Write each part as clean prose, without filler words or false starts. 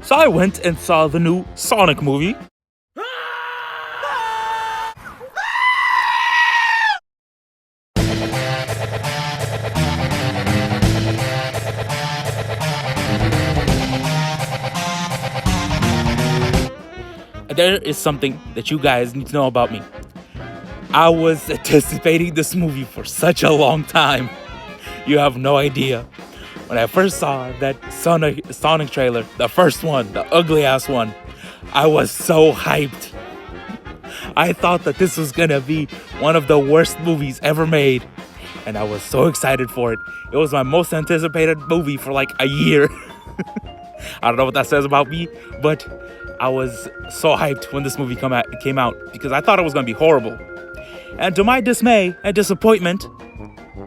So I went and saw the new Sonic movie. There is something that you guys need to know about me. I was anticipating this movie for such a long time. You have no idea. When I first saw that Sonic trailer, the first one, the ugly ass one, I was so hyped. I thought that this was gonna be one of the worst movies ever made. And I was so excited for it. It was my most anticipated movie for like a year. I don't know what that says about me, but I was so hyped when this movie came out because I thought it was gonna be horrible. And to my dismay and disappointment,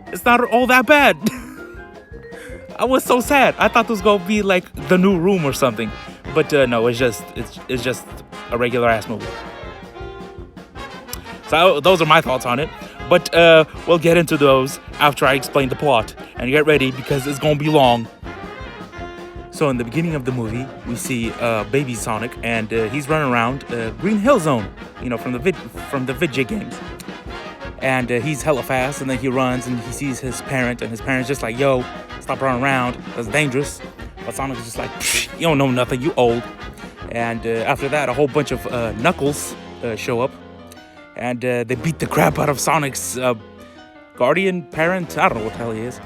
it's not all that bad. I was so sad. I thought this was gonna be like The New Room or something, but no, it's just a regular ass movie. So those are my thoughts on it. But we'll get into those after I explain the plot. And get ready because it's gonna be long. So in the beginning of the movie, we see baby Sonic, and he's running around Green Hill Zone, from the video games. And he's hella fast, and then he runs and he sees his parent, and his parent's just like, yo, stop running around, that's dangerous. But Sonic is just like, you don't know nothing, you old. And after that, a whole bunch of Knuckles show up, and they beat the crap out of Sonic's guardian parent. I don't know what the hell he is.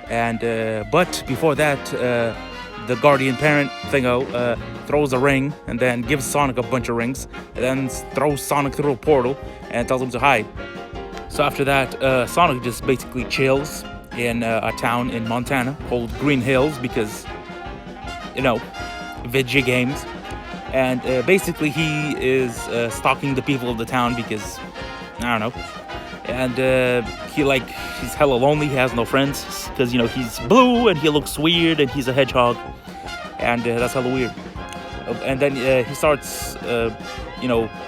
And but before that, the guardian parent thingo throws a ring and then gives Sonic a bunch of rings, and then throws Sonic through a portal and tells him to hide. So after that, Sonic just basically chills in a town in Montana called Green Hills because, video games. And basically he is stalking the people of the town because, I don't know. And he's hella lonely, he has no friends because, he's blue and he looks weird and he's a hedgehog. And that's hella weird. And then he starts,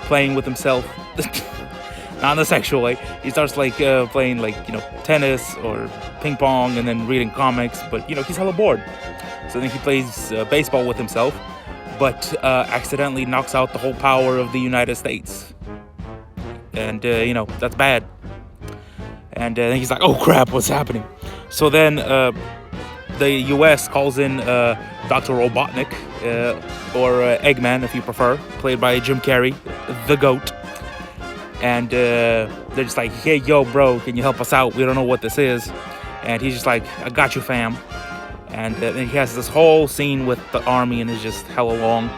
playing with himself. Not in a sexual way. He starts playing tennis or ping pong and then reading comics. But, he's hella bored. So then he plays baseball with himself. But accidentally knocks out the whole power of the United States. And, that's bad. And then he's like, oh crap, what's happening? So then the US calls in Dr. Robotnik, or Eggman if you prefer, played by Jim Carrey, the GOAT. And they're just like, hey, yo, bro, can you help us out? We don't know what this is. And he's just like, I got you, fam. And then he has this whole scene with the army, and it's just hella long.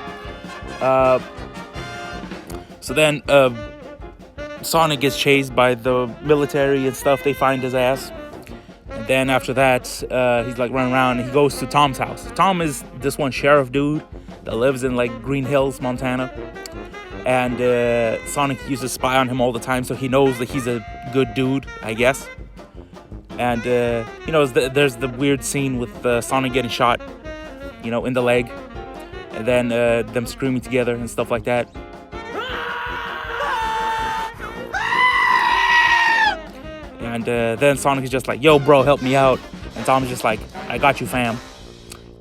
So then Sonic gets chased by the military and stuff. They find his ass. And then after that, he's running around, and he goes to Tom's house. Tom is this one sheriff dude that lives in Green Hills, Montana. And Sonic used to spy on him all the time, so he knows that he's a good dude, I guess. And, there's the weird scene with Sonic getting shot, in the leg. And then them screaming together and stuff like that. And then Sonic is just like, yo, bro, help me out. And Tom is just like, I got you, fam.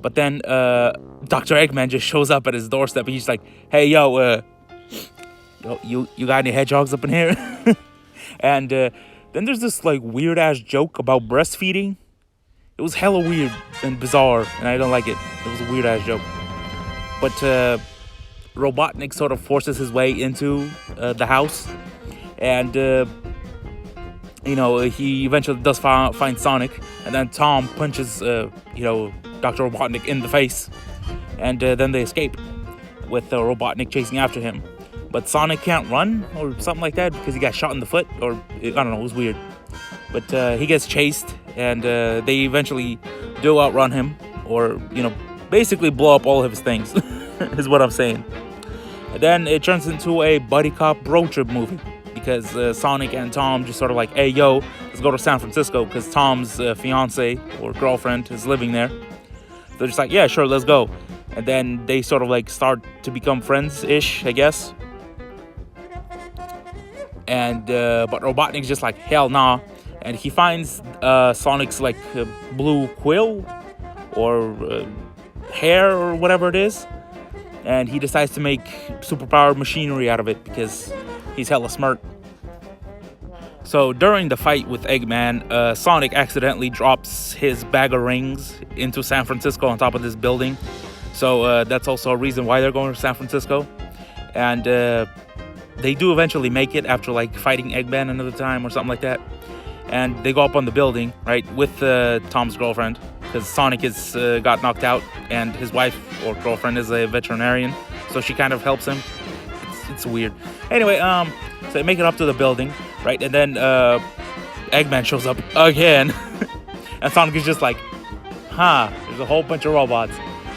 But then Dr. Eggman just shows up at his doorstep, and he's like, hey, yo, you got any hedgehogs up in here? And then there's this weird ass joke about breastfeeding. It was hella weird and bizarre, and I don't like it. It was a weird ass joke. But Robotnik sort of forces his way into the house, and he eventually does find Sonic, and then Tom punches Dr. Robotnik in the face, and then they escape with Robotnik chasing after him. But Sonic can't run or something like that because he got shot in the foot, or I don't know, it was weird. But he gets chased, and they eventually do outrun him, or basically blow up all of his things, is what I'm saying. And then it turns into a buddy cop road trip movie because Sonic and Tom just sort of like, hey, yo, let's go to San Francisco because Tom's fiance or girlfriend is living there. They're just like, yeah, sure, let's go. And then they sort of start to become friends-ish, I guess. And but Robotnik's just like, hell nah. And he finds Sonic's blue quill or hair or whatever it is. and he decides to make superpowered machinery out of it because he's hella smart. So during the fight with Eggman, Sonic accidentally drops his bag of rings into San Francisco on top of this building. So that's also a reason why they're going to San Francisco. And they do eventually make it after like fighting Eggman another time or something like that. And they go up on the building, right, with Tom's girlfriend, because Sonic has got knocked out and his wife or girlfriend is a veterinarian. So she kind of helps him. It's weird. Anyway, so they make it up to the building, right? And then Eggman shows up again. And Sonic is just like, there's a whole bunch of robots.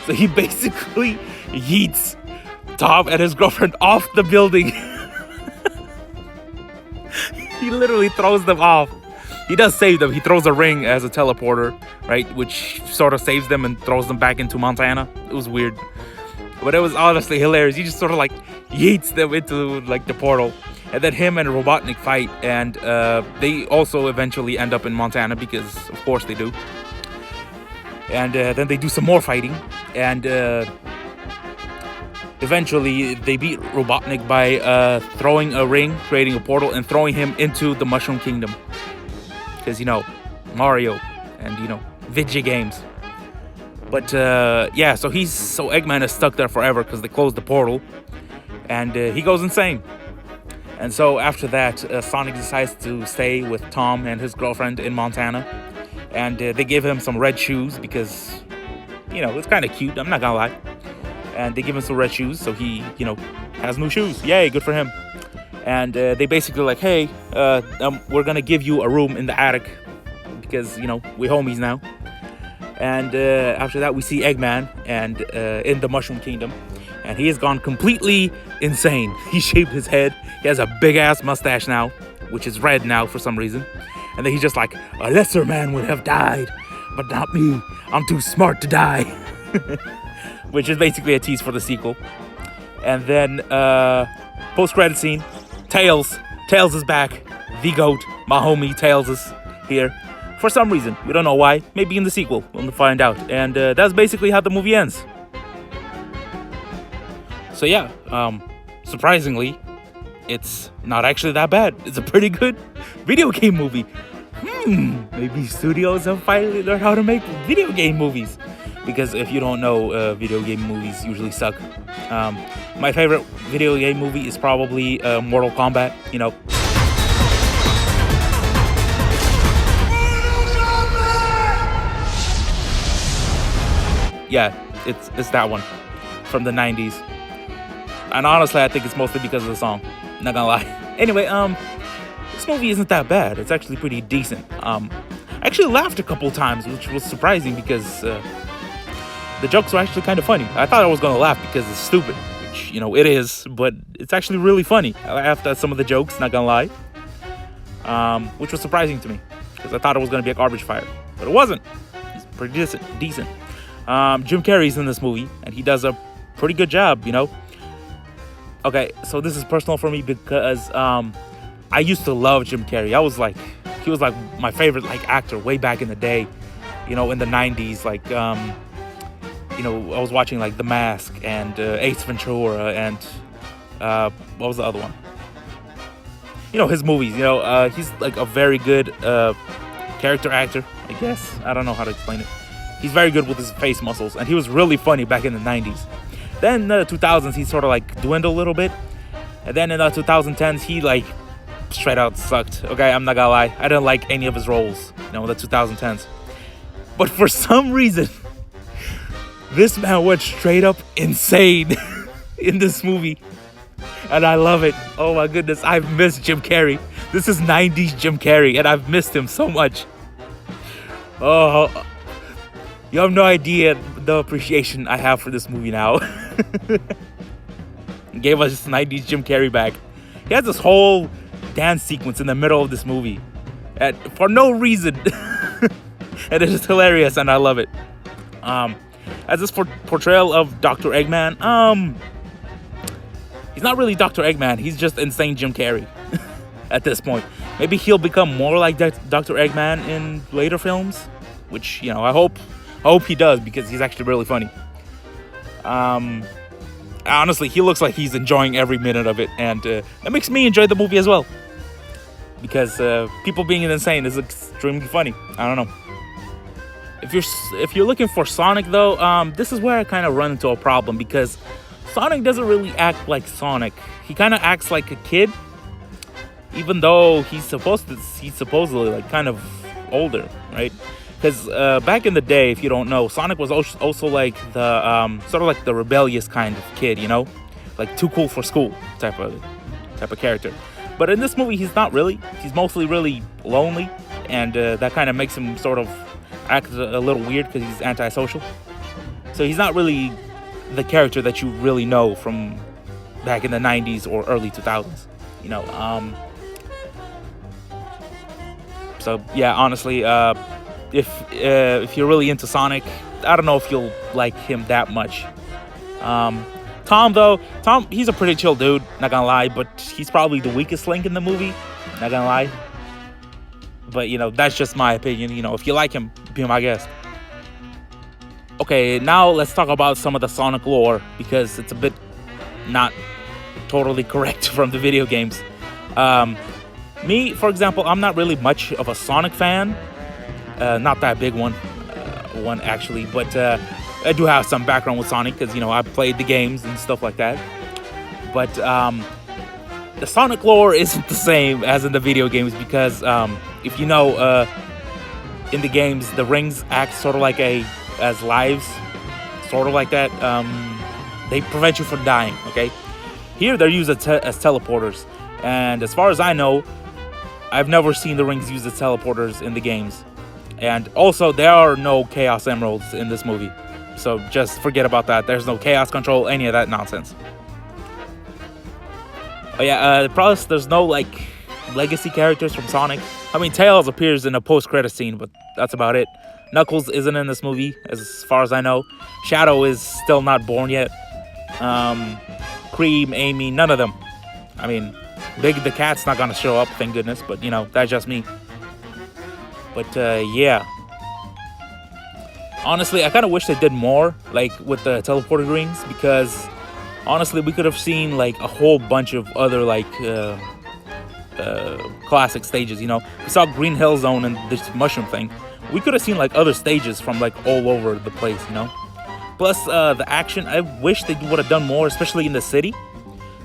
So he basically yeets Tom and his girlfriend off the building. He literally throws them off. He does save them. He throws a ring as a teleporter, right? Which sort of saves them and throws them back into Montana. It was weird. But it was honestly hilarious. He just sort of like yeets them into like the portal. And then him and Robotnik fight. And they also eventually end up in Montana because of course they do. And then they do some more fighting. And eventually they beat Robotnik by throwing a ring, creating a portal, and throwing him into the Mushroom Kingdom. Because, Mario and, video games. But, yeah, so Eggman is stuck there forever because they closed the portal. And he goes insane. And so after that, Sonic decides to stay with Tom and his girlfriend in Montana. And they give him some red shoes because, it's kind of cute. I'm not gonna lie. And they give him some red shoes, so he, has new shoes. Yay, good for him. And they basically like, hey, we're gonna give you a room in the attic because, we're homies now. And after that, we see Eggman and in the Mushroom Kingdom. And he has gone completely insane. He shaved his head. He has a big-ass mustache now, which is red now for some reason. And then he's just like, a lesser man would have died, but not me. I'm too smart to die. Which is basically a tease for the sequel. And then, post-credit scene, Tails. Tails is back. The GOAT. My homie Tails is here. For some reason. We don't know why. Maybe in the sequel. We'll find out. And that's basically how the movie ends. So yeah, surprisingly, it's not actually that bad. It's a pretty good video game movie. Maybe studios have finally learned how to make video game movies. Because if you don't know, video game movies usually suck. My favorite video game movie is probably Mortal Kombat, Yeah, it's that one from the 90s. And honestly, I think it's mostly because of the song. Not gonna lie. Anyway, this movie isn't that bad. It's actually pretty decent. I actually laughed a couple times, which was surprising because the jokes were actually kind of funny. I thought I was gonna laugh because it's stupid, which, it is, but it's actually really funny. I laughed at some of the jokes, not gonna lie. Which was surprising to me because I thought it was gonna be a garbage fire, but it wasn't. It's pretty decent. Jim Carrey's in this movie, and he does a pretty good job, Okay, so this is personal for me because I used to love Jim Carrey. He was like my favorite actor way back in the day, in the 90s. I was watching The Mask and Ace Ventura and what was the other one? His movies. He's a very good character actor, I guess. I don't know how to explain it. He's very good with his face muscles, and he was really funny back in the 90s. Then in the 2000s, he sort of dwindled a little bit. And then in the 2010s, he straight out sucked. Okay, I'm not gonna lie. I didn't like any of his roles, in the 2010s. But for some reason, this man went straight up insane in this movie. And I love it. Oh my goodness, I've missed Jim Carrey. This is 90s Jim Carrey, and I've missed him so much. Oh, you have no idea the appreciation I have for this movie now. Gave us 90s Jim Carrey back. He has this whole dance sequence in the middle of this movie for no reason. And it's just hilarious, and I love it. As this portrayal of Dr. Eggman, he's not really Dr. Eggman. He's just insane Jim Carrey at this point. Maybe he'll become more like Dr. Eggman in later films, which, I hope he does because he's actually really funny. honestly, he looks like he's enjoying every minute of it, and that makes me enjoy the movie as well. Because people being insane is extremely funny. I don't know. If you're looking for Sonic though, this is where I kind of run into a problem because Sonic doesn't really act like Sonic. He kind of acts like a kid, even though he's supposedly like kind of older, right? Because back in the day, if you don't know, Sonic was also like the sort of like the rebellious kind of kid, you know, like too cool for school type of character. But in this movie, he's not really. He's mostly really lonely, and that kind of makes him sort of act a little weird because he's antisocial. So he's not really the character that you really know from back in the 90s or early 2000s, you know. So yeah, honestly, if you're really into Sonic, I don't know if you'll like him that much. Tom, he's a pretty chill dude, not gonna lie, but he's probably the weakest link in the movie, not gonna lie. But, you know, that's just my opinion. You know, if you like him, be my guest. Okay, now let's talk about some of the Sonic lore, because it's a bit not totally correct from the video games. Me, for example, I'm not really much of a Sonic fan. Not that big one actually, but I do have some background with Sonic because, you know, I played the games and stuff like that. But the Sonic lore isn't the same as in the video games because if you know, in the games, the rings act sort of like as lives, sort of like that. They prevent you from dying, okay? Here, they're used as teleporters. And as far as I know, I've never seen the rings used as teleporters in the games. And also, there are no Chaos Emeralds in this movie. So just forget about that. There's no Chaos Control, any of that nonsense. Oh yeah, plus there's no, like, legacy characters from Sonic. I mean, Tails appears in a post-credit scene, but that's about it. Knuckles isn't in this movie, as far as I know. Shadow is still not born yet. Cream, Amy, none of them. I mean, Big the Cat's not gonna show up, thank goodness, but, you know, that's just me. But, yeah. Honestly, I kind of wish they did more, like, with the teleported rings, because, honestly, we could have seen, like, a whole bunch of other, like, classic stages, you know? We saw Green Hill Zone and this mushroom thing. We could have seen, like, other stages from, like, all over the place, you know? Plus, the action, I wish they would have done more, especially in the city.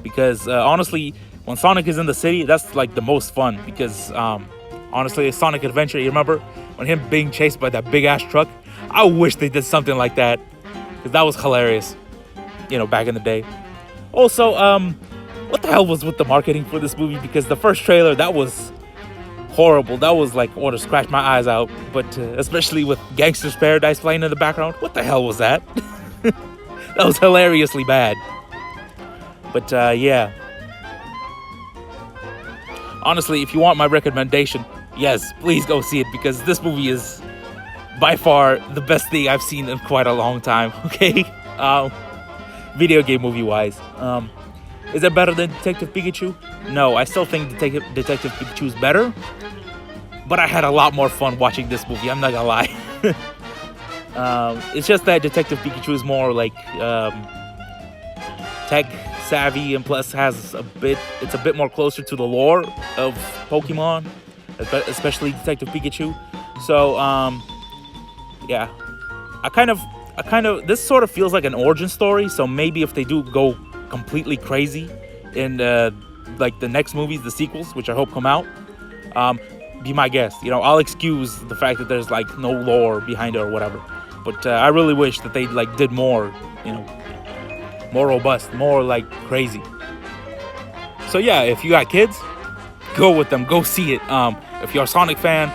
Because, honestly, when Sonic is in the city, that's, like, the most fun. Because, honestly, Sonic Adventure, you remember? When him being chased by that big-ass truck? I wish they did something like that. Because that was hilarious. You know, back in the day. Also, what the hell was with the marketing for this movie? Because the first trailer, that was horrible. That was like, I want to scratch my eyes out. But especially with Gangster's Paradise playing in the background. What the hell was that? That was hilariously bad. But yeah. Honestly, if you want my recommendation, yes, please go see it. Because this movie is by far the best thing I've seen in quite a long time. Okay? Video game movie wise. Is it better than Detective Pikachu? No, I still think Detective Pikachu is better. But I had a lot more fun watching this movie, I'm not gonna lie. It's just that Detective Pikachu is more like tech savvy, and plus it's a bit more closer to the lore of Pokemon, especially Detective Pikachu. So yeah, I kind of this sort of feels like an origin story. So maybe if they do go completely crazy in like the next movies, the sequels, which I hope come out, be my guest. You know, I'll excuse the fact that there's like no lore behind it or whatever. But I really wish that they like did more, you know, more robust, more like crazy. So yeah, if you got kids, go with them, go see it. If you're a Sonic fan,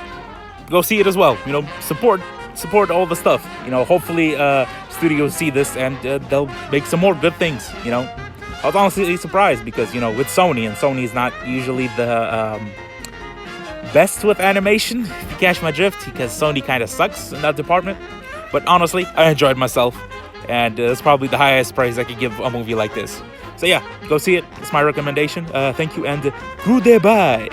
go see it as well. You know, support all the stuff. You know, hopefully studios see this and they'll make some more good things. You know, I was honestly surprised because, you know, with Sony, and Sony is not usually the best with animation, if you catch my drift, because Sony kind of sucks in that department. But honestly, I enjoyed myself, and it's probably the highest praise I could give a movie like this. So yeah, go see it. It's my recommendation. Thank you, and goodbye.